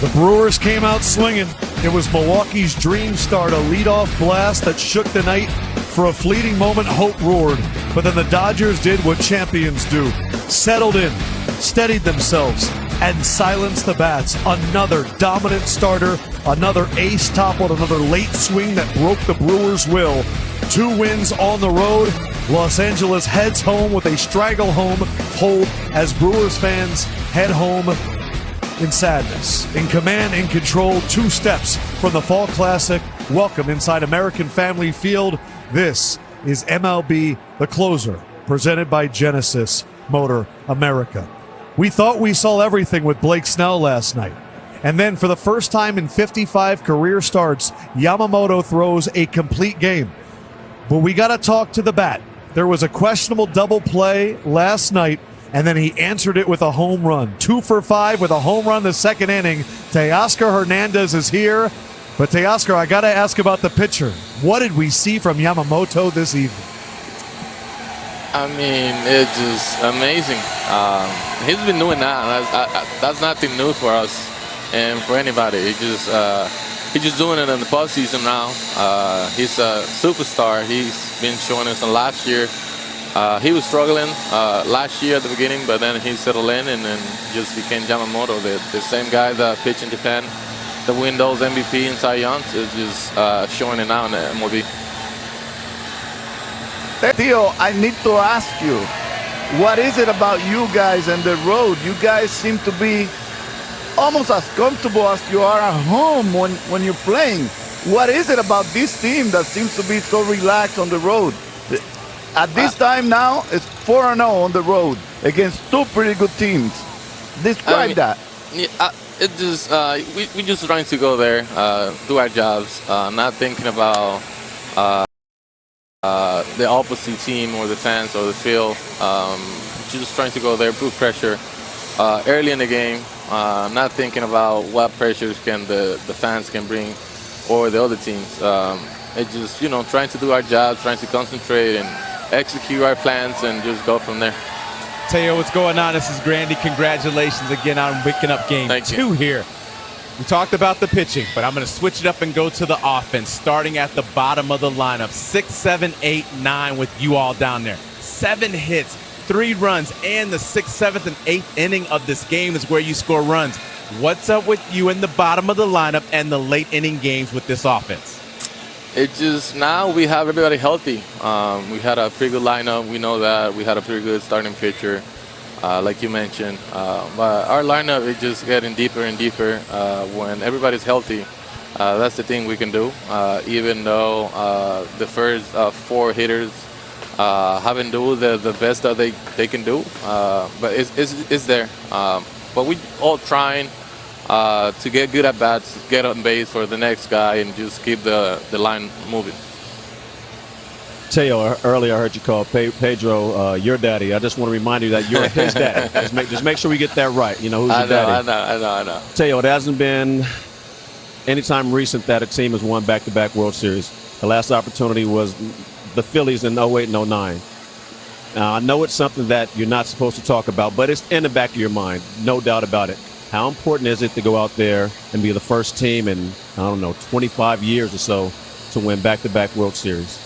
The Brewers came out swinging. It was Milwaukee's dream start, a leadoff blast that shook the night. For a fleeting moment, hope roared. But then the Dodgers did what champions do. Settled in, steadied themselves, and silenced the bats. Another dominant starter, another ace toppled, another late swing that broke the Brewers' will. 2 wins on the road. Los Angeles heads home with a straggle home hold as Brewers fans head home in sadness. In command, in control, 2 steps from the Fall Classic. Welcome inside American Family Field. This is MLB The Closer, presented by Genesis Motor America. We thought we saw everything with Blake Snell last night. And then for the first time in 55 career starts, Yamamoto throws a complete game. But we got to talk to the bat. There was a questionable double play last night, and then he answered it with a home run. 2 for 5 with a home run the second inning. Teoscar Hernandez is here. But Teoscar, I got to ask about the pitcher. What did we see from Yamamoto this evening? I mean, it's just amazing. He's been doing that. That's nothing new for us and for anybody. He's just doing it in the postseason now. He's a superstar. He's been showing us last year. He was struggling last year at the beginning, but then he settled in and then just became Yamamoto, the same guy that pitched in Japan, the Windows MVP and Cy Young, is just showing it now in the MLB. Theo, I need to ask you, what is it about you guys and the road? You guys seem to be almost as comfortable as you are at home when you're playing. What is it about this team that seems to be so relaxed on the road? At this time now, it's 4-0 on the road against 2 pretty good teams. Describe that. Yeah, it just we just trying to go there, do our jobs, not thinking about the opposite team or the fans or the field. Just trying to go there, put pressure early in the game, not thinking about what pressures can the fans can bring or the other teams. It's just, you know, trying to do our job, trying to concentrate and execute our plans and just go from there. Teo, what's going on? This is Grandy. Congratulations again on picking up game 2 here. We talked about the pitching, but I'm going to switch it up and go to the offense, starting at the bottom of the lineup. 6, 7, 8, 9 with you all down there. 7 hits, 3 runs, and the 6th, 7th, and 8th inning of this game is where you score runs. What's up with you in the bottom of the lineup and the late inning games with this offense? It just, now we have everybody healthy. We had a pretty good lineup. We know that. We had a pretty good starting pitcher, like you mentioned. But our lineup is just getting deeper and deeper when everybody's healthy. That's the thing we can do. Even though the first 4 hitters haven't done the best that they can do. But it's there. But we all trying to get good at bats, get on base for the next guy, and just keep the line moving. Teo, earlier I heard you call Pedro your daddy. I just want to remind you that you're his daddy. Just make sure we get that right. You know who's your daddy. I know. Teo, it hasn't been any time recent that a team has won back-to-back World Series. The last opportunity was the Phillies in 08 and 09. I know it's something that you're not supposed to talk about, but it's in the back of your mind, no doubt about it. How important is it to go out there and be the first team in, I don't know, 25 years or so to win back-to-back World Series?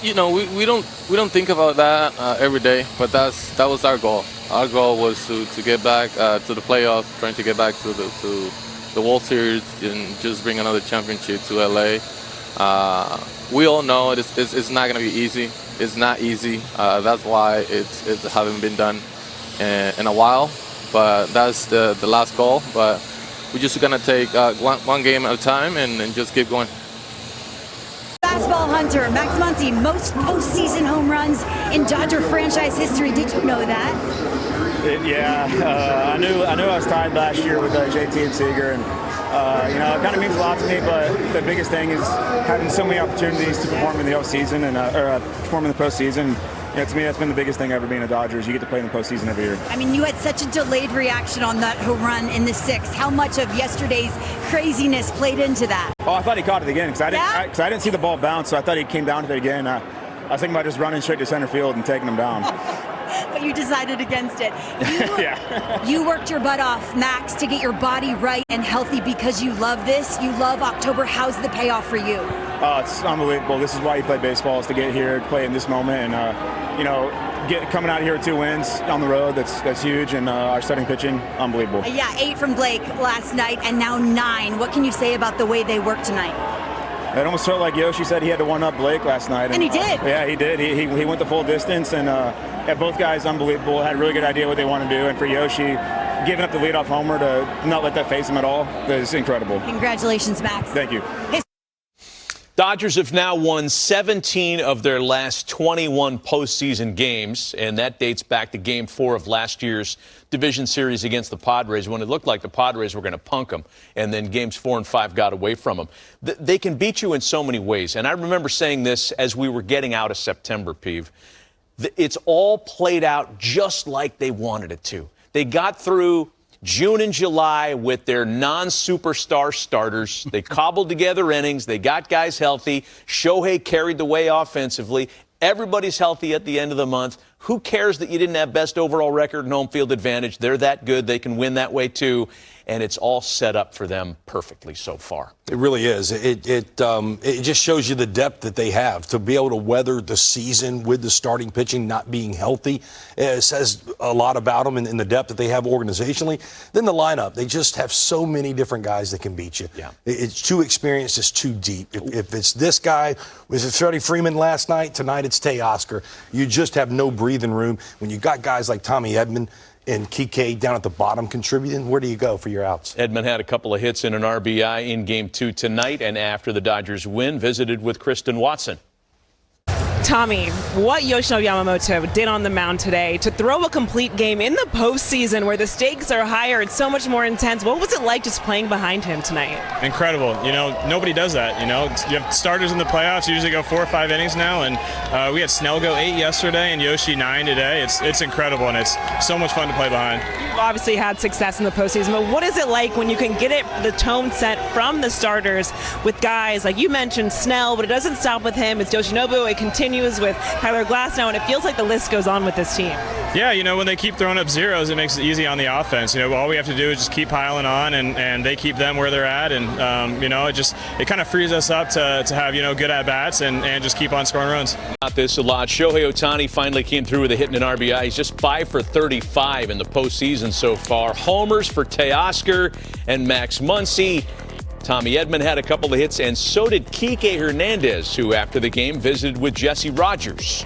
You know, we don't think about that every day, but that was our goal. Our goal was to get back to the playoffs, trying to get back to the World Series and just bring another championship to LA. We all know it's not going to be easy. It's not easy. That's why it hasn't been done in a while. But that's the last goal. But we're just gonna take one game at a time and just keep going. Fastball hunter Max Muncy, most postseason home runs in Dodger franchise history. Did you know that? Yeah, I knew I was tied last year with JT and Seager, and you know, it kind of means a lot to me. But the biggest thing is having so many opportunities to perform in the postseason and perform in the postseason. Yeah, to me, that's been the biggest thing ever being a Dodger is you get to play in the postseason every year. I mean, you had such a delayed reaction on that home run in the 6th. How much of yesterday's craziness played into that? Oh, I thought he caught it again because I didn't see the ball bounce, so I thought he came down to it again. I was thinking about just running straight to center field and taking him down. but you decided against it. Yeah. You worked your butt off, Max, to get your body right and healthy because you love this. You love October. How's the payoff for you? It's unbelievable. This is why you play baseball, is to get here, to play in this moment, and you know, coming out here with 2 wins on the road. That's huge, and our starting pitching, unbelievable. Yeah, 8 from Blake last night, and now 9. What can you say about the way they worked tonight? It almost felt like Yoshi said he had to one-up Blake last night. And he did. Yeah, he did. He went the full distance, and yeah, both guys unbelievable. Had a really good idea what they want to do, and for Yoshi, giving up the leadoff homer to not let that phase him at all is incredible. Congratulations, Max. Thank you. Dodgers have now won 17 of their last 21 postseason games, and that dates back to Game 4 of last year's division series against the Padres, when it looked like the Padres were going to punk them, and then Games 4 and 5 got away from them. They can beat you in so many ways, and I remember saying this as we were getting out of September, Peeve. It's all played out just like they wanted it to. They got through June and July with their non-superstar starters. They cobbled together innings. They got guys healthy. Shohei carried the way offensively. Everybody's healthy at the end of the month. Who cares that you didn't have best overall record and home field advantage? They're that good. They can win that way, too. And it's all set up for them perfectly so far. It really is. It just shows you the depth that they have to be able to weather the season with the starting pitching not being healthy. It says a lot about them and the depth that they have organizationally. Then the lineup, they just have so many different guys that can beat you. Yeah. It's too experienced. It's too deep. If it's this guy, was it Freddie Freeman last night? Tonight it's Teoscar. You just have no breathing room. When you got guys like Tommy Edman and Kike down at the bottom contributing, where do you go for your outs? Edman had a couple of hits and an RBI in Game 2 tonight, and after the Dodgers win, visited with Kristen Watson. Tommy, what Yoshinobu Yamamoto did on the mound today to throw a complete game in the postseason where the stakes are higher, it's so much more intense. What was it like just playing behind him tonight? Incredible. You know, nobody does that. You know, you have starters in the playoffs, usually go 4 or 5 innings now, and we had Snell go 8 yesterday and Yoshi 9 today. It's incredible, and it's so much fun to play behind. You've obviously had success in the postseason, but what is it like when you can get it, the tone set from the starters with guys like you mentioned Snell, but it doesn't stop with him. It's Yoshinobu. It continues with Tyler Glass now, and it feels like the list goes on with this team. Yeah, you know, when they keep throwing up zeros, it makes it easy on the offense. You know, all we have to do is just keep piling on, and they keep them where they're at, and you know, it kind of frees us up to have, you know, good at bats and just keep on scoring runs. Not this a lot. Shohei Ohtani finally came through with a hit and an RBI. He's just 5 for 35 in the postseason so far. Homers for Teoscar and Max Muncy. Tommy Edman had a couple of hits, and so did Kike Hernandez, who after the game visited with Jesse Rogers.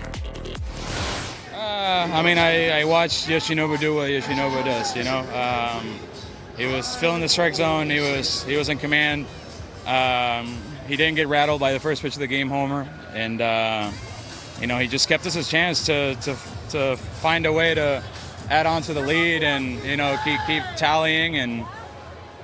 I mean, I watched Yoshinobu do what Yoshinobu does, you know. He was filling the strike zone. He was in command. He didn't get rattled by the first pitch of the game homer, and you know, he just kept us his chance to find a way to add on to the lead and, you know, keep tallying, and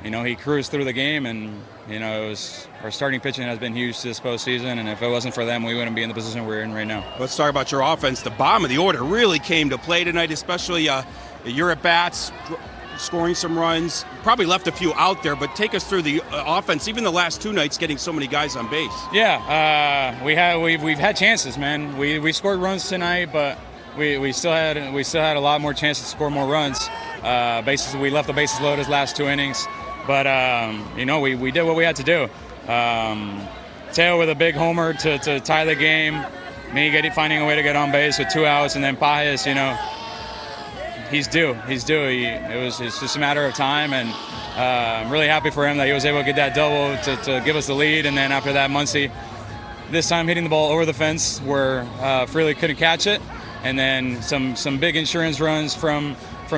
you know, he cruised through the game, and you know, our starting pitching has been huge this postseason, and if it wasn't for them, we wouldn't be in the position we're in right now. Let's talk about your offense. The bottom of the order really came to play tonight, especially your at-bats, scoring some runs. Probably left a few out there, but take us through the offense, even the last 2 nights, getting so many guys on base. Yeah, we've had chances, man. We scored runs tonight, but we still had a lot more chances to score more runs. We left the bases loaded his last 2 innings. But, you know, we did what we had to do. Teo with a big homer to tie the game. Me finding a way to get on base with 2 outs. And then Pajes, you know, he's due. It's just a matter of time. And I'm really happy for him that he was able to get that double to give us the lead. And then after that, Muncy, this time hitting the ball over the fence where Freely couldn't catch it. And then some big insurance runs from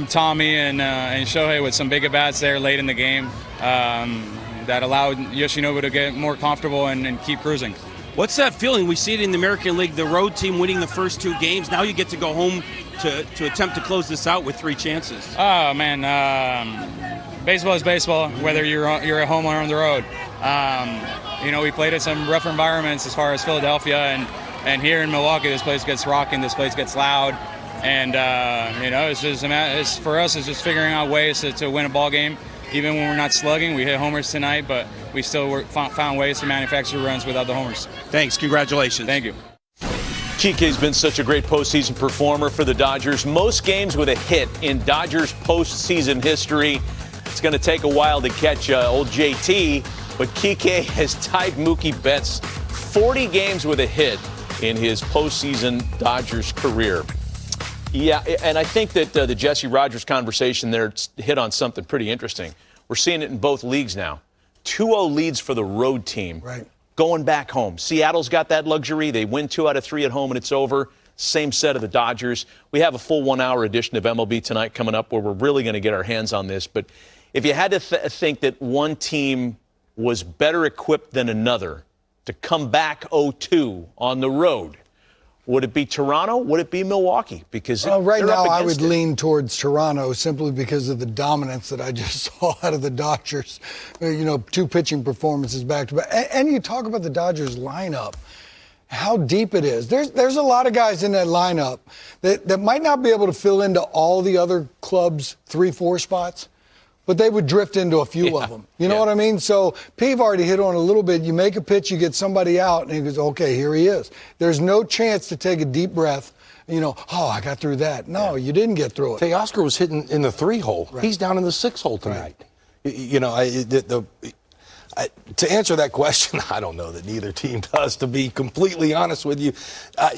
Tommy and Shohei with some big at-bats there late in the game that allowed Yoshinobu to get more comfortable and keep cruising. What's that feeling? We see it in the American League, the road team winning the first 2 games. Now you get to go home to attempt to close this out with 3 chances. Oh, man. Baseball is baseball, whether you're at home or on the road. You know, we played at some rough environments as far as Philadelphia, and here in Milwaukee, this place gets rocking, this place gets loud. And, you know, for us, it's just figuring out ways to win a ball game. Even when we're not slugging, we hit homers tonight, but we still found ways to manufacture runs without the homers. Thanks. Congratulations. Thank you. Kike's been such a great postseason performer for the Dodgers. Most games with a hit in Dodgers postseason history. It's going to take a while to catch old JT, but Kike has tied Mookie Betts 40 games with a hit in his postseason Dodgers career. Yeah, and I think that the Jesse Rogers conversation there hit on something pretty interesting. We're seeing it in both leagues now. 2-0 leads for the road team. Right. Going back home. Seattle's got that luxury. They win 2 out of 3 at home and it's over. Same set of the Dodgers. We have a full 1-hour edition of MLB Tonight coming up where we're really going to get our hands on this. But if you had to think that one team was better equipped than another to come back 0-2 on the road, would it be Toronto? Would it be Milwaukee? Because right now I would lean towards Toronto simply because of the dominance that I just saw out of the Dodgers. 2 pitching performances back to back. And you talk about the Dodgers lineup, how deep it is. There's a lot of guys in that lineup that might not be able to fill into all the other clubs' 3-4 spots, but they would drift into a few of them. You know what I mean? So Peave already hit on a little bit. You make a pitch, you get somebody out, and he goes, okay, here he is. There's no chance to take a deep breath. I got through that. No, you didn't get through it. Teoscar was hitting in the 3-hole. Right. He's down in the 6-hole tonight. Right. To answer that question, I don't know that neither team does, to be completely honest with you.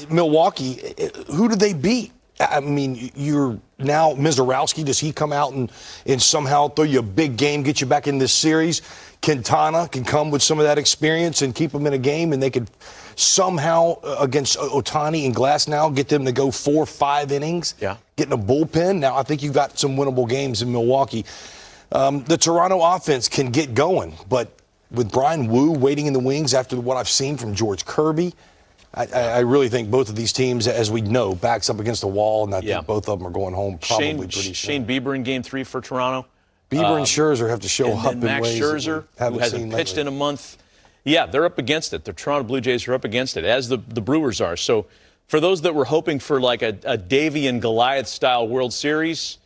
Milwaukee, who did they beat? I mean, you're now Mizorowski. Does he come out and somehow throw you a big game, get you back in this series? Quintana can come with some of that experience and keep them in a game, and they could somehow, against Ohtani and Glasnow, get them to go 4-5 innings, getting a bullpen. Now, I think you've got some winnable games in Milwaukee. The Toronto offense can get going, but with Brian Wu waiting in the wings after what I've seen from George Kirby, I really think both of these teams, as we know, backs up against the wall, and I think both of them are going home probably pretty soon. Shane Bieber in Game 3 for Toronto. Bieber and Scherzer have to show up in Max ways Scherzer, who hasn't pitched in a month. Yeah, they're up against it. The Toronto Blue Jays are up against it, as the Brewers are. So for those that were hoping for like a Davy and Goliath-style World Series,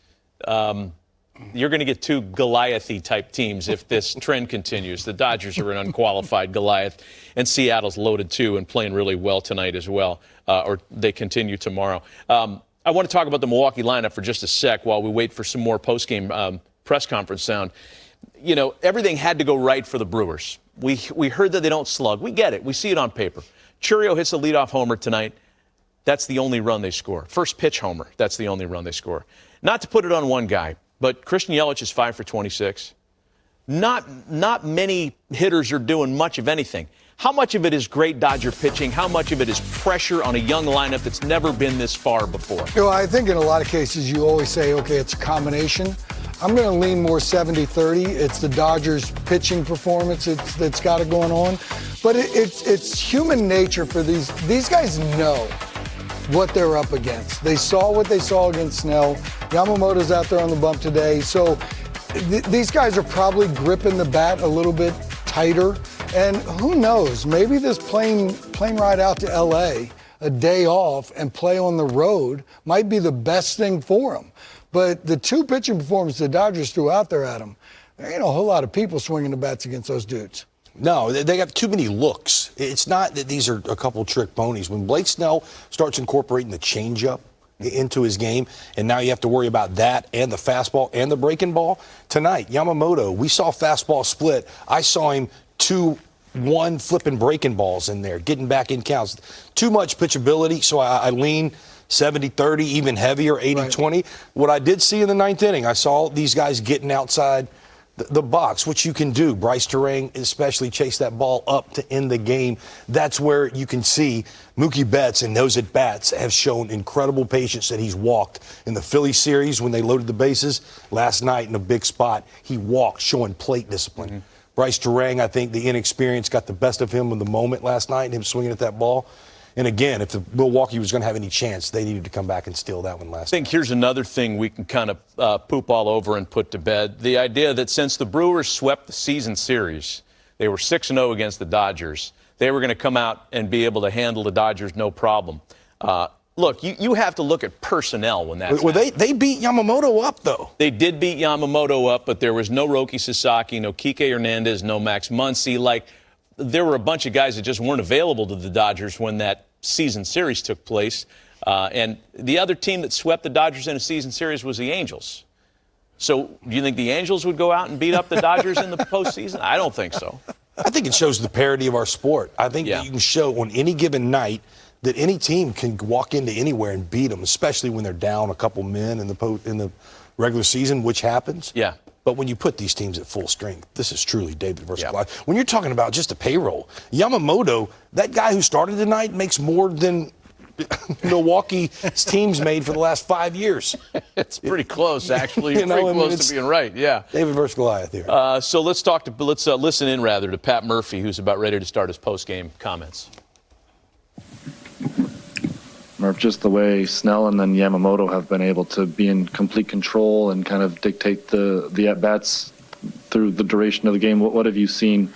you're going to get 2 Goliath-y type teams if this trend continues. The Dodgers are an unqualified Goliath, and Seattle's loaded too and playing really well tonight as well, or they continue tomorrow. I want to talk about the Milwaukee lineup for just a sec while we wait for some more postgame press conference sound. Everything had to go right for the Brewers. We heard that they don't slug. We get it. We see it on paper. Churio hits a leadoff homer tonight. That's the only run they score. First pitch homer. That's the only run they score. Not to put it on one guy, but Christian Yelich is 5 for 26. Not many hitters are doing much of anything. How much of it is great Dodger pitching? How much of it is pressure on a young lineup that's never been this far before? I think in a lot of cases you always say, okay, it's a combination. I'm going to lean more 70-30. It's the Dodgers pitching performance that's got it going on. But it's human nature for these guys know what they're up against. They saw what they saw against Snell. Yamamoto's out there on the bump today. So these guys are probably gripping the bat a little bit tighter. And who knows, maybe this plane ride out to L.A., a day off, and play on the road might be the best thing for them. But the 2 pitching performances the Dodgers threw out there at them, there ain't a whole lot of people swinging the bats against those dudes. No, they got too many looks. It's not that these are a couple trick ponies. When Blake Snell starts incorporating the changeup into his game, and now you have to worry about that and the fastball and the breaking ball. Tonight, Yamamoto, we saw fastball split. I saw him 2-1 flipping breaking balls in there, getting back in counts. Too much pitchability, so I lean 70-30, even heavier, 80-20. Right. What I did see in the 9th inning, I saw these guys getting outside the box, which you can do. Bryce Terang especially chase that ball up to end the game. That's where you can see Mookie Betts and those at-bats have shown incredible patience that he's walked. In the Philly series when they loaded the bases, last night in a big spot, he walked, showing plate discipline. Mm-hmm. Bryce Terang, I think the inexperience got the best of him in the moment last night, him swinging at that ball. And again, if the Milwaukee was going to have any chance, they needed to come back and steal that one last night. I think here's another thing we can kind of poop all over and put to bed. The idea that since the Brewers swept the season series, they were 6-0 against the Dodgers, they were going to come out and be able to handle the Dodgers no problem. Look, you have to look at personnel when that's well, they beat Yamamoto up, though. They did beat Yamamoto up, but there was no Roki Sasaki, no Kike Hernandez, no Max Muncy. There were a bunch of guys that just weren't available to the Dodgers when that season series took place. And the other team that swept the Dodgers in a season series was the Angels. So do you think the Angels would go out and beat up the Dodgers in the postseason? I don't think so. I think it shows the parity of our sport. I think that you can show on any given night that any team can walk into anywhere and beat them, especially when they're down a couple men in the regular season, which happens. Yeah. But when you put these teams at full strength, this is truly David versus Goliath. When you're talking about just a payroll, Yamamoto, that guy who started tonight, makes more than Milwaukee's teams made for the last 5 years. It's pretty close, actually. Pretty close to being right. Yeah. David versus Goliath here. So let's listen in to Pat Murphy, who's about ready to start his post-game comments. Murph, just the way Snell and then Yamamoto have been able to be in complete control and kind of dictate the at-bats through the duration of the game. What have you seen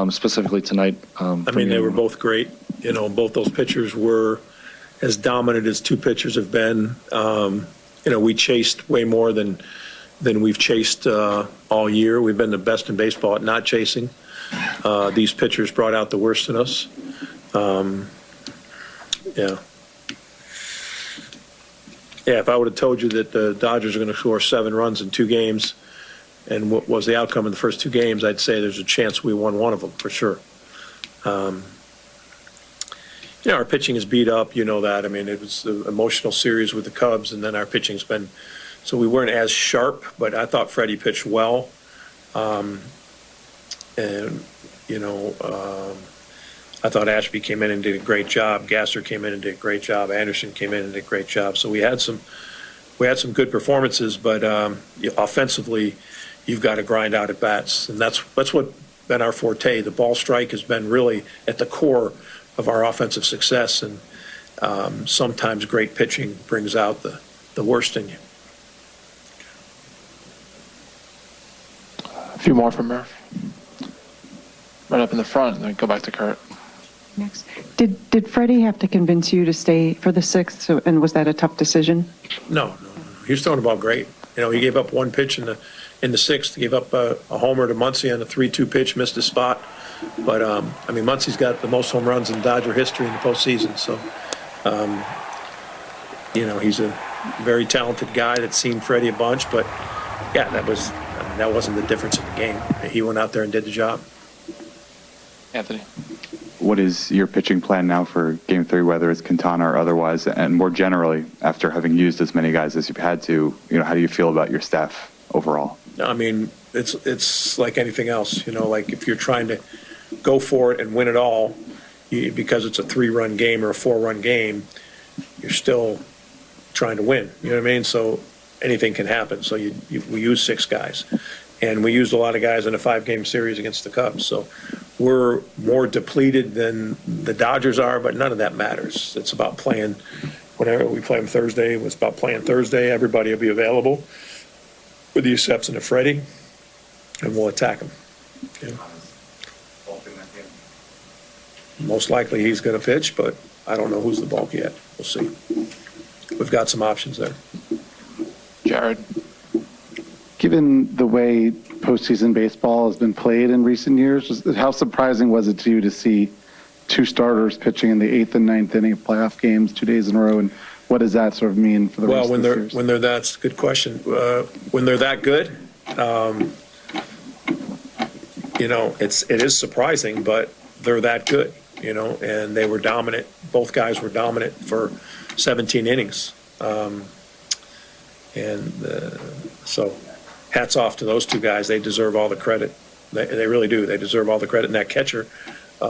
specifically tonight? I mean, they were both great. You know, both those pitchers were as dominant as two pitchers have been. You know, we chased way more than we've chased all year. We've been the best in baseball at not chasing. These pitchers brought out the worst in us. Yeah, if I would have told you that the Dodgers are going to score 7 runs in 2 games and what was the outcome of the first 2 games, I'd say there's a chance we won one of them for sure. You know, our pitching is beat up, you know that. I mean, it was the emotional series with the Cubs, and then our pitching's been, so we weren't as sharp, but I thought Freddie pitched well. And, you know, I thought Ashby came in and did a great job. Gasser came in and did a great job. Anderson came in and did a great job. So we had some good performances, but offensively, you've got to grind out at bats, and that's what been our forte. The ball strike has been really at the core of our offensive success, and sometimes great pitching brings out the worst in you. A few more from Murph. Right up in the front, and then go back to Kurt. Next. Did Freddie have to convince you to stay for the 6th, and was that a tough decision? No. He was throwing the ball great. You know, he gave up 1 pitch in the 6th. He gave up a homer to Muncy on a 3-2 pitch, missed his spot. But, I mean, Muncy's got the most home runs in Dodger history in the postseason. So, you know, he's a very talented guy that's seen Freddie a bunch. But, yeah, that wasn't the difference in the game. He went out there and did the job. Anthony. What is your pitching plan now for Game 3, whether it's Quintana or otherwise? And more generally, after having used as many guys as you've had to, you know, how do you feel about your staff overall? I mean, it's like anything else. You know, like if you're trying to go for it and win it all, because it's a 3-run game or a 4-run game, you're still trying to win. You know what I mean? So anything can happen. So we use 6 guys. And we used a lot of guys in a 5-game series against the Cubs. So we're more depleted than the Dodgers are, but none of that matters. It's about playing. Whenever we play them Thursday, it's about playing Thursday. Everybody will be available, with the exception of Freddie, and we'll attack him. Yeah. Most likely he's going to pitch, but I don't know who's the bulk yet. We'll see. We've got some options there. Jared. Given the way postseason baseball has been played in recent years, how surprising was it to you to see 2 starters pitching in the 8th and 9th inning of playoff games 2 days in a row, and what does that sort of mean for the rest of the series? When they're that's a good question. When they're that good, you know, it is surprising, but they're that good, you know, and they were dominant. Both guys were dominant for 17 innings, so hats off to those 2 guys. They deserve all the credit. They really do. They deserve all the credit. And that catcher,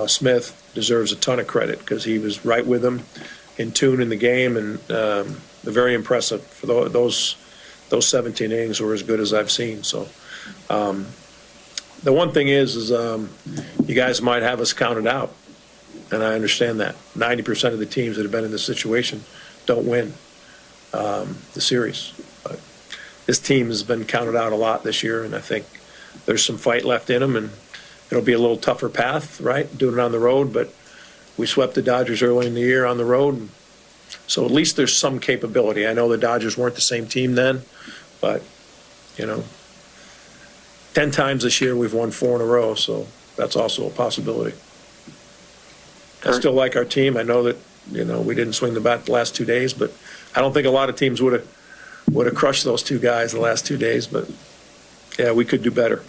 Smith, deserves a ton of credit because he was right with them, in tune in the game, and very impressive. For those 17 innings were as good as I've seen. So the one thing is you guys might have us counted out, and I understand that. 90% of the teams that have been in this situation don't win the series. But this team has been counted out a lot this year, and I think there's some fight left in them, and it'll be a little tougher path, right, doing it on the road, but we swept the Dodgers early in the year on the road, so at least there's some capability. I know the Dodgers weren't the same team then, but, you know, 10 times this year we've won 4 in a row, so that's also a possibility. I still like our team. I know that We didn't swing the bat the last 2 days, but I don't think a lot of teams would have crushed those two guys the last 2 days. But yeah, we could do better.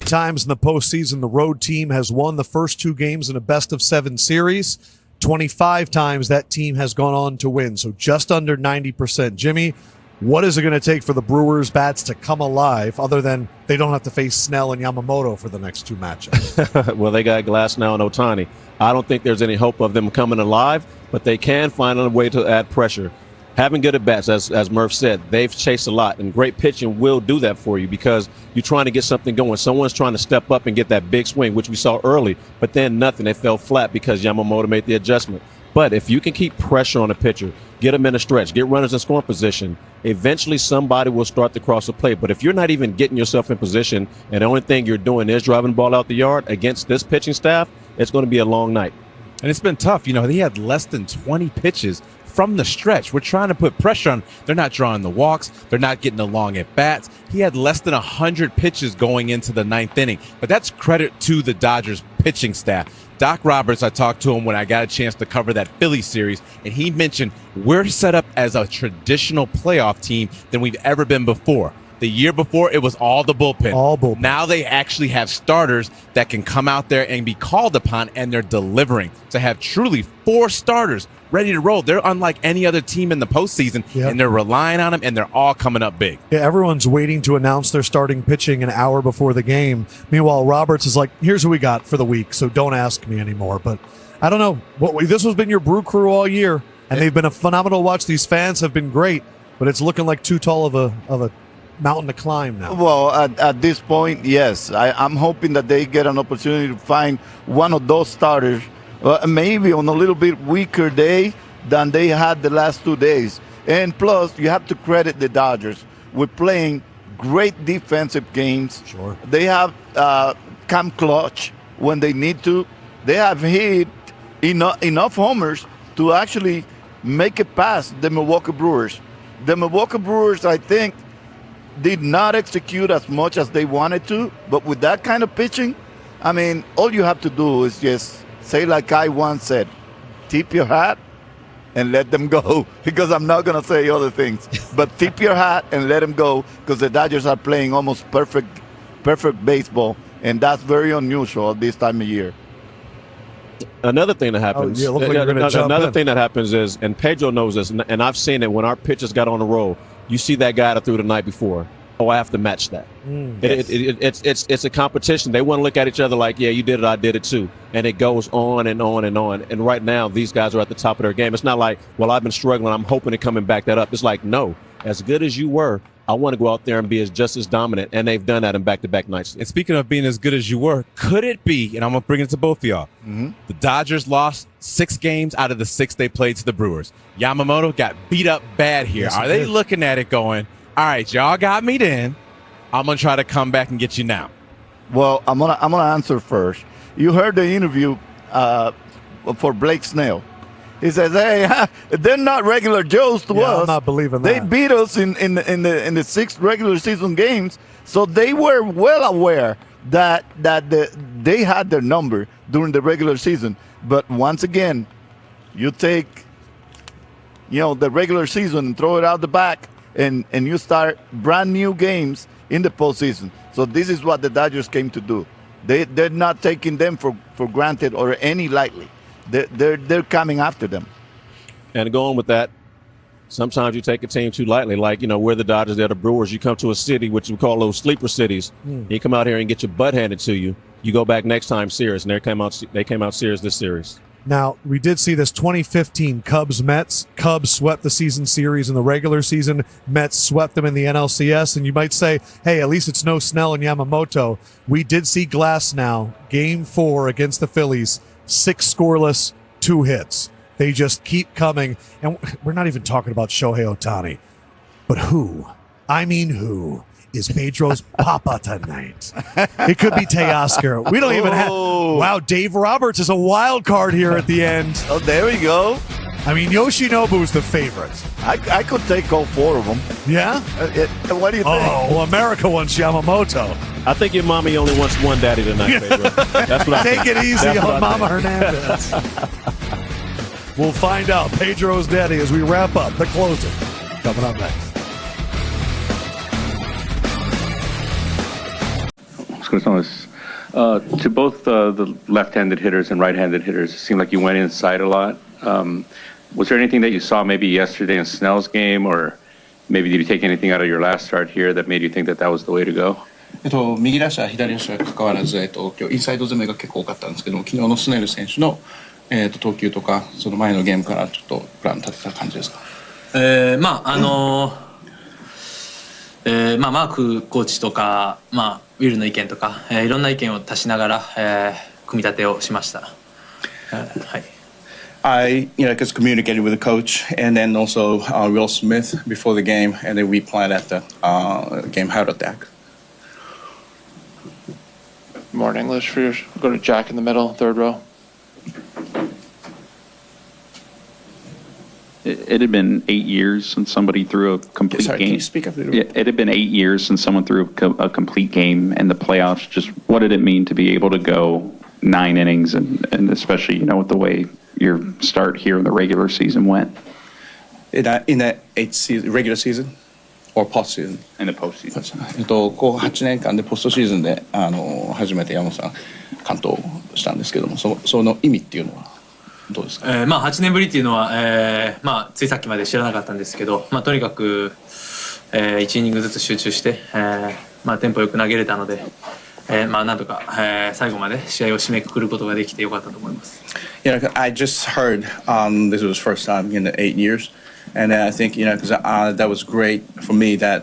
Times in the postseason, the road team has won the first 2 games in a best-of-7 series. 25 times that team has gone on to win, so just under 90%. Jimmy, what is it going to take for the Brewers bats to come alive, other than they don't have to face Snell and Yamamoto for the next 2 matchups? Well, they got Glass now and Ohtani. I don't think there's any hope of them coming alive, but they can find a way to add pressure. Having good at-bats, as Murph said, they've chased a lot, and great pitching will do that for you because you're trying to get something going. Someone's trying to step up and get that big swing, which we saw early, but then nothing. They fell flat because Yamamoto made the adjustment. But if you can keep pressure on a pitcher, get them in a stretch, get runners in scoring position, eventually somebody will start to cross the plate. But if you're not even getting yourself in position and the only thing you're doing is driving the ball out the yard against this pitching staff, it's going to be a long night. And it's been tough. He had less than 20 pitches from the stretch. We're trying to put pressure on. They're not drawing the walks. They're not getting the long at bats. He had less than 100 pitches going into the 9th inning. But that's credit to the Dodgers pitching staff. Doc Roberts, I talked to him when I got a chance to cover that Philly series, and he mentioned we're set up as a traditional playoff team than we've ever been before. The year before, it was all the bullpen. All bullpen. Now they actually have starters that can come out there and be called upon, and they're delivering. To have truly 4 starters ready to roll, they're unlike any other team in the postseason, and they're relying on them, and they're all coming up big. Yeah, everyone's waiting to announce their starting pitching an hour before the game. Meanwhile, Roberts is like, here's who we got for the week, so don't ask me anymore. But I don't know. This has been your Brew Crew all year, and they've been a phenomenal watch. These fans have been great, but it's looking like too tall of a mountain to climb now. Well, at this point, yes. I'm hoping that they get an opportunity to find one of those starters, maybe on a little bit weaker day than they had the last 2 days. And plus, you have to credit the Dodgers with playing great defensive games. Sure. They have come clutch when they need to. They have hit enough homers to actually make it past the Milwaukee Brewers. The Milwaukee Brewers, I think, did not execute as much as they wanted to, but with that kind of pitching, I mean, all you have to do is just say like I once said, tip your hat and let them go, because I'm not going to say other things, but tip your hat and let them go, because the Dodgers are playing almost perfect baseball, and that's very unusual at this time of year. Another thing that happens, thing that happens is, and Pedro knows this, and I've seen it when our pitchers got on the roll, you see that guy that threw the night before. Oh, I have to match that. It's a competition. They want to look at each other like, yeah, you did it, I did it too. And it goes on and on and on. And right now, these guys are at the top of their game. It's not like, well, I've been struggling, I'm hoping to come and back that up. It's like, no, as good as you were, I want to go out there and be just as dominant. And they've done that in back-to-back nights. And speaking of being as good as you were, could it be, and I'm going to bring it to both of y'all, the Dodgers lost 6 games out of the 6 they played to the Brewers. Yamamoto got beat up bad here. Yes, are they looking at it going, all right, y'all got me then, I'm going to try to come back and get you now? Well, I'm gonna answer first. You heard the interview for Blake Snell. He says, "Hey, they're not regular Joes to us. I'm not believing They that. beat us in the 6 regular season games, so they were well aware that they had their number during the regular season. But once again, you take the regular season and throw it out the back, and you start brand new games in the postseason. So this is what the Dodgers came to do. They're not taking them for granted or any lightly. They're coming after them." And going with that, sometimes you take a team too lightly. Like, we're the Dodgers, they're the Brewers. You come to a city, which we call those sleeper cities. You come out here and get your butt handed to you. You go back next time serious, and they came out serious this series. Now, we did see this 2015 Cubs-Mets. Cubs swept the season series in the regular season. Mets swept them in the NLCS. And you might say, hey, at least it's no Snell and Yamamoto. We did see Glass now, Game 4 against the Phillies, 6 scoreless, 2 hits. They just keep coming. And we're not even talking about Shohei Ohtani. But who is Pedro's papa tonight? It could be Teoscar. We don't even have... Wow, Dave Roberts is a wild card here at the end. Oh, there we go. I mean, Yoshinobu's the favorite. I could take all 4 of them. Yeah? What do you think? Oh, well, America wants Yamamoto. I think your mommy only wants one daddy tonight, Pedro. That's what I Take think. it easy That's on what I Mama think. Hernandez. We'll find out. Pedro's daddy as we wrap up the closer. Coming up next. お疲れ様です。To both the left-handed hitters and right-handed hitters, it seemed like you went inside a lot. Was there anything that you saw maybe yesterday in Snell's game, or maybe did you take anything out of your last start here that made you think that that was the way to go? 右打者、左打者に関わらず、今日インサイド攻めが結構多かったんですけども、昨日のスネル選手の、投球とか、その前のゲームからちょっとプラン立てた感じですか。マークコーチとか、ウィルの意見とか、いろんな意見を足しながら、組み立てをしました。はい。I, just communicated with the coach and then also Will Smith before the game, and then we planned at the game how to attack. More in English for you. Go to Jack in the middle, third row. It had been 8 years since somebody threw a complete Sorry, game. Can you speak up a little bit? It had been 8 years since someone threw a complete game in the playoffs. Just what did it mean to be able to go 9 innings, and especially with the way your start here in the regular season went? In the regular season or postseason? In the postseason. こう8年間でポストシーズンで初めて山本さん完投したんですけども、その意味っていうのはどうですか。8年ぶりっていうのは、ついさっきまで知らなかったんですけど、とにかく、1イニングずつ集中して、テンポよく投げれたので、なんとか、最後まで試合を締めくくることができてよかったと思います。I just heard this was first time in the 8 years, and I think because that was great for me that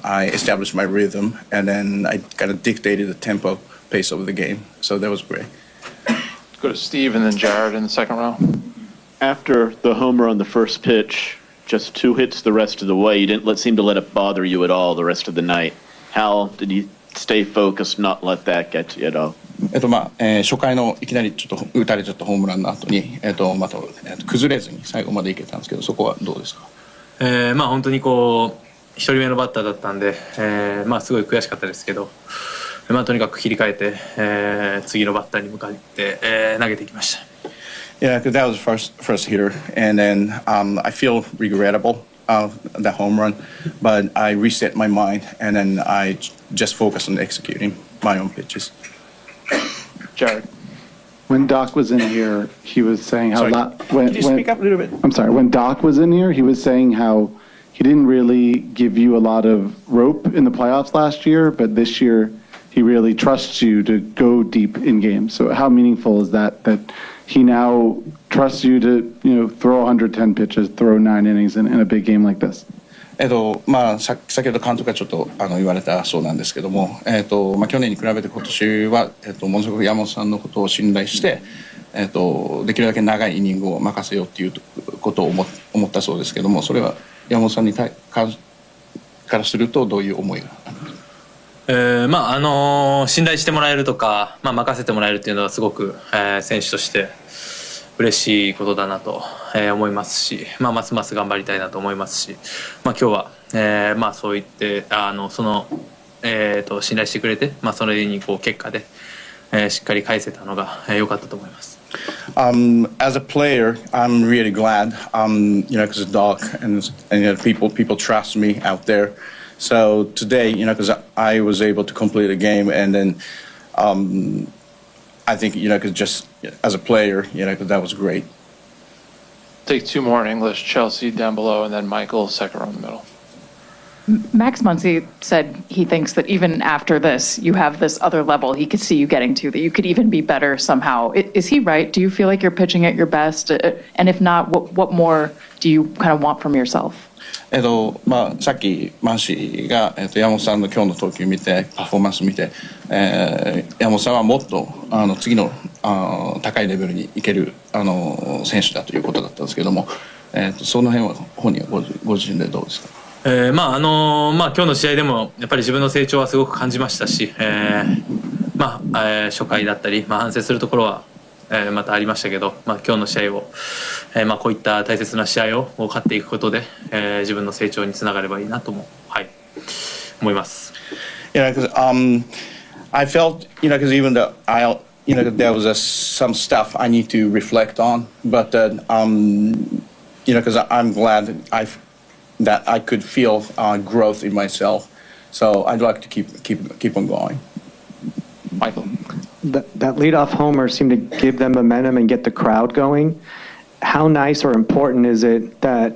I established my rhythm, and then I kind of dictated the tempo pace of the game, so that was great. Go to Steve and then Jared in the second row. After the homer on the first pitch, just 2 hits the rest of the way. You didn't seem to let it bother you at all the rest of the night. How did you stay focused, not let that get to you at all? 初回のいきなりちょっと打たれちゃったホームランの後に、また崩れずに最後までいけたんですけど、そこはどうですか。本当にこう1人目のバッターだったんで、すごい悔しかったですけど、とにかく切り替えて、次のバッターに向かって、投げていきました。Yeah, because that was first hitter, and then I feel regrettable that home run, but I reset my mind, and then I just focus on executing my own pitches. Jared. When Doc was in here, he was saying how... Can you speak up a little bit? I'm sorry. When Doc was in here, he was saying how he didn't really give you a lot of rope in the playoffs last year, but this year he really trusts you to go deep in games. So how meaningful is that he now trusts you to, throw 110 pitches, throw 9 innings in a big game like this? 先ほど監督がちょっと言われたそうなんですけども、去年に比べて今年は、ものすごく山本さんのことを信頼して、できるだけ長いイニングを任せようっていうことを思ったそうですけども、それは山本さんにからするとどういう思いがあるんですか。信頼してもらえるとか、任せてもらえるっていうのはすごく、選手として嬉しいことだなと、思いますし、ますます頑張りたいなと思いますし、今日は、そう言って信頼してくれて、それにこう結果で、しっかり返せたのが良かったと思います。As a player, I'm really glad, because Doc and people trust me out there. So today, because I was able to complete a game, and then I think, because just as a player, that was great. Take 2 more in English. Chelsea down below, and then Michael, second row in the middle. Max Muncy said he thinks that even after this, you have this other level he could see you getting to, that you could even be better somehow. Is he right? Do you feel like you're pitching at your best? And if not, what more do you kind of want from yourself? さっきマンシーが、山本さんの今日の投球見てパフォーマンス見て、山本さんはもっと次の高いレベルにいける選手だということだったんですけども、その辺は本人はご自身でどうですか。今日の試合でもやっぱり自分の成長はすごく感じましたし、初回だったり、反省するところは、またありましたけど、今日の試合を、こういった大切な試合を勝っていくことで、自分の成長につながればいいなとも、思います。Yeah, because I felt, because even though there was some stuff I need to reflect on, but because I'm glad that I could feel growth in myself, so I'd like to keep on going. Michael, that leadoff homer seemed to give them momentum and get the crowd going. How nice or important is it that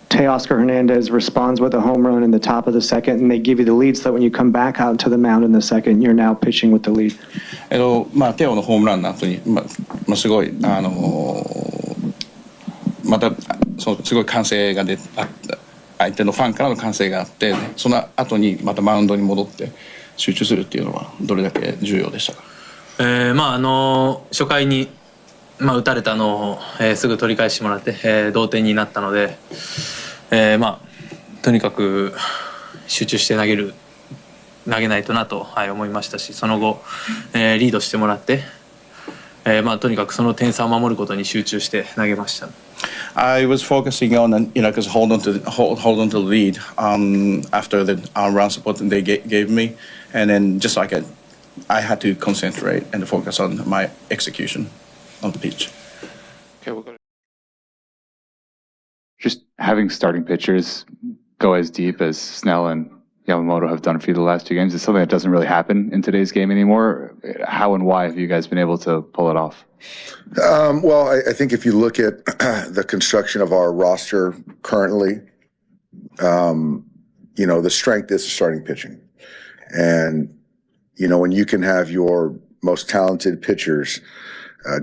Teoscar Hernandez responds with a home run in the top of the second, and they give you the lead so that when you come back out to the mound in the second, you're now pitching with the lead? テオのホームランの後に、すごいまたすごい歓声が出て、相手のファンからの歓声があって、その後にまたマウンドに戻って集中するっていうのはどれだけ重要でしたか？初回に打たれたのを、すぐ取り返してもらって、同点になったので、とにかく集中して投げないとなと、思いましたし、その後、リードしてもらって、とにかくその点差を守ることに集中して投げました。I was focusing on, because hold on to the lead after the run support that they gave me, and then just like I had to concentrate and focus on my execution on the pitch. Okay, we'll go to just having starting pitchers go as deep as Snell and Yamamoto have done for you the last two games is something that doesn't really happen in today's game anymore. How and why have you guys been able to pull it off? Well, I think if you look at the construction of our roster currently, the strength is the starting pitching. And, when you can have your most talented pitchers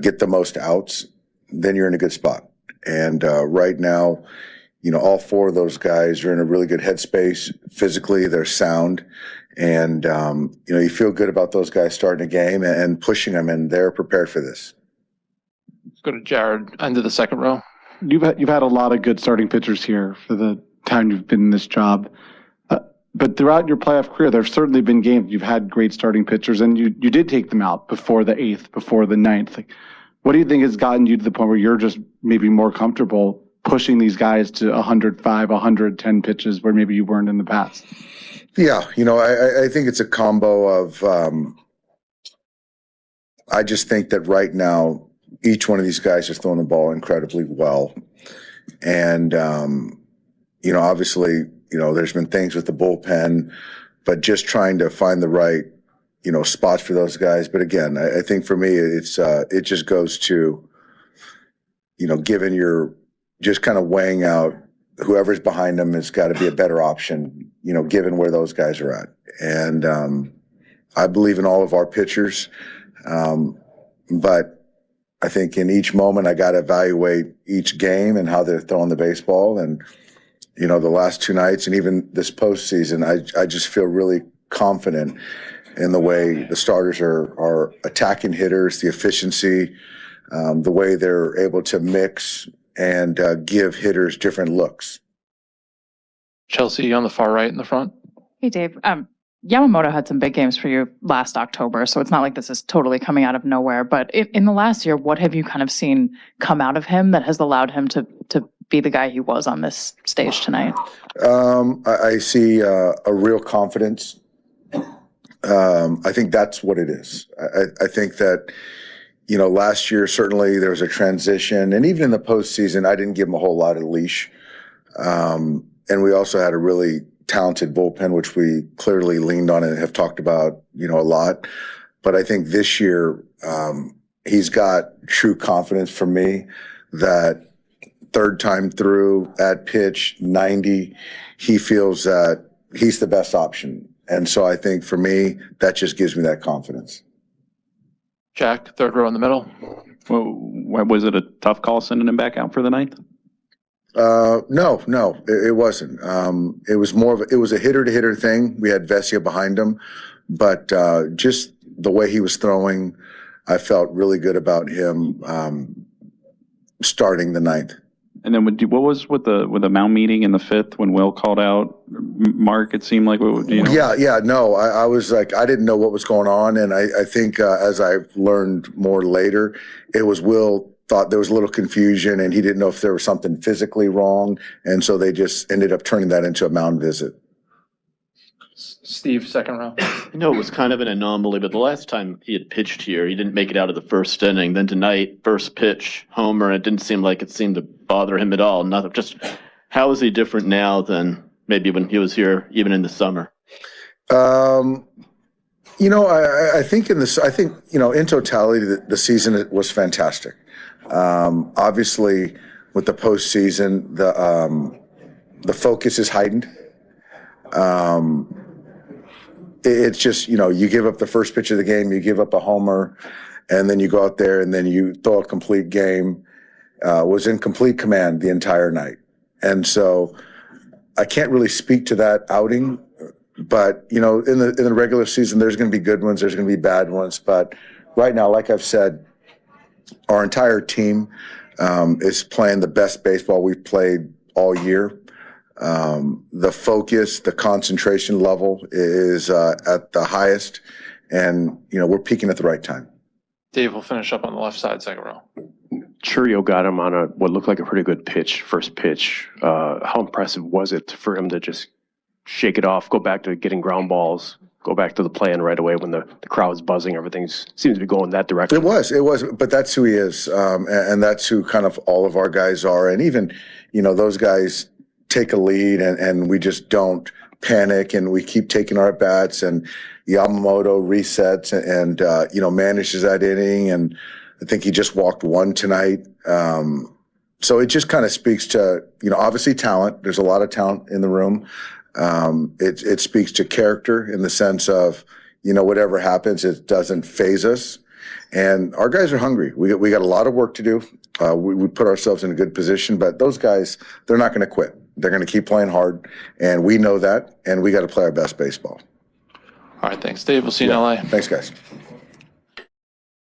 get the most outs, then you're in a good spot. And right now, all four of those guys are in a really good headspace. Physically, they're sound. And, you feel good about those guys starting a game and pushing them, and they're prepared for this. Let's go to Jared, end of the second row. You've had a lot of good starting pitchers here for the time you've been in this job. But throughout your playoff career, there's certainly been games you've had great starting pitchers, and you did take them out before the 8th, before the 9th. What do you think has gotten you to the point where you're just maybe more comfortable pushing these guys to 105, 110 pitches where maybe you weren't in the past? Yeah, I think it's a combo of I just think that right now each one of these guys is throwing the ball incredibly well. And, obviously, there's been things with the bullpen, but just trying to find the right, spots for those guys. But again, I think for me, it just goes to, given just kind of weighing out whoever's behind them has got to be a better option, given where those guys are at. And I believe in all of our pitchers, but I think in each moment I got to evaluate each game and how they're throwing the baseball. And, the last two nights and even this postseason, I just feel really confident in the way the starters are attacking hitters, the efficiency, the way they're able to mix and give hitters different looks. Chelsea on the far right in the front. Hey, Dave. Yamamoto had some big games for you last October, so it's not like this is totally coming out of nowhere. But in the last year, what have you kind of seen come out of him that has allowed him to be the guy he was on this stage tonight? I see a real confidence. I think that's what it is. I think that, last year, certainly there was a transition. And even in the postseason, I didn't give him a whole lot of leash. And we also had a really talented bullpen, which we clearly leaned on and have talked about, a lot. But I think this year, he's got true confidence for me that third time through at pitch 90, he feels that he's the best option. And so I think for me, that just gives me that confidence. Jack, third row in the middle. Well, was it a tough call sending him back out for the 9th? No, it wasn't. It was it was a hitter to hitter thing. We had Vesia behind him, but just the way he was throwing, I felt really good about him starting the 9th. And then what was with the mound meeting in the 5th when Will called out Mark? It seemed like no, I was like, I didn't know what was going on, and I think as I learned more later, it was Will thought there was a little confusion and he didn't know if there was something physically wrong, and so they just ended up turning that into a mound visit. Steve, second row. I know it was kind of an anomaly, but the last time he had pitched here, he didn't make it out of the first inning. Then tonight, first pitch, homer, it didn't seem like it seemed to bother him at all. Nothing. Just how is he different now than maybe when he was here, even in the summer? You know, I think in totality, the season was fantastic. Obviously, with the postseason, the focus is heightened. It's just, you give up the first pitch of the game, you give up a homer, and then you go out there and then you throw a complete game. Was in complete command the entire night. And so I can't really speak to that outing, but, in the regular season, there's going to be good ones, there's going to be bad ones. But right now, like I've said, our entire team is playing the best baseball we've played all year. The focus, the concentration level is at the highest, and we're peaking at the right time. Dave will finish up on the left side, second row. Churio got him on what looked like a pretty good pitch, first pitch. How impressive was it for him to just shake it off, go back to getting ground balls, go back to the plan right away when the crowd's buzzing, everything seems to be going that direction? It was, but that's who he is, and that's who kind of all of our guys are, and even those guys take a lead and we just don't panic and we keep taking our at-bats, and Yamamoto resets and manages that inning, and I think he just walked one tonight. So it just kind of speaks to, obviously talent. There's a lot of talent in the room. It speaks to character in the sense of, whatever happens, it doesn't phase us. And our guys are hungry. We got a lot of work to do. We put ourselves in a good position, but those guys, they're not going to quit. They're going to keep playing hard, and we know that, and we got to play our best baseball. All right, thanks, Dave. We'll see you in LA. Thanks, guys.